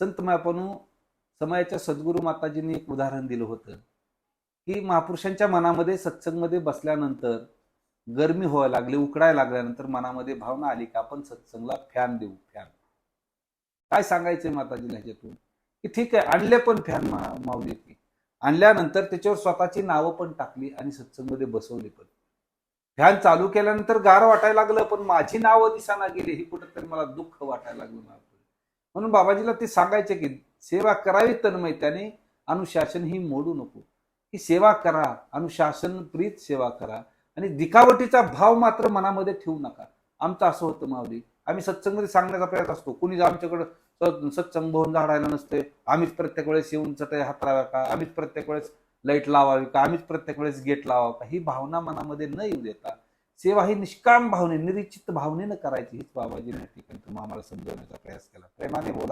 संत महापणू समयाच्या सद्गुरू माताजींनी एक उदाहरण दिलं होतं की महापुरुषांच्या मनामध्ये सत्संगमध्ये बसल्यानंतर गरमी व्हायला लागली, उकडायला लागल्यानंतर मनामध्ये भावना आली की आपण सत्संगला फॅन देऊ. फॅन काय सांगायचंय माताजीला ह्याच्यातून की ठीक आहे, आणले पण फॅन माऊली की आणल्यानंतर त्याच्यावर स्वतःची नावं पण टाकली आणि सत्संगमध्ये बसवली पण. फॅन चालू केल्यानंतर गार वाटायला लागलं, पण माझी नावं दिसाना गेली. ही कुठंतरी मला दुःख वाटायला लागलं. म्हणून बाबाजीला ते सांगायचे की सेवा करावी तन्मयतेने, अनुशासन ही मोडू नको. की सेवा करा, अनुशासन प्रीत सेवा करा आणि दिखावटीचा भाव मात्र मनामध्ये ठेवू नका. आमचं असं होतं माऊली, आम्ही सत्संगमध्ये सांगण्याचा प्रयत्न असतो. कुणी आमच्याकडं सत्संग भवन झाडायला नसते, आम्हीच प्रत्येक वेळेस येऊन चटई हातराव्या का, आम्हीच प्रत्येक वेळेस लाईट लावावी का, आम्हीच प्रत्येक वेळेस गेट लावावं का, ही भावना मनामध्ये न येऊ देता सेवा ही निष्काम भावने, निरिचित भावनेनं करायची. हीच बाबाजीने ठिकाणी तुम्हाला आम्हाला समजवण्याचा प्रयास केला. प्रेमाने बोला.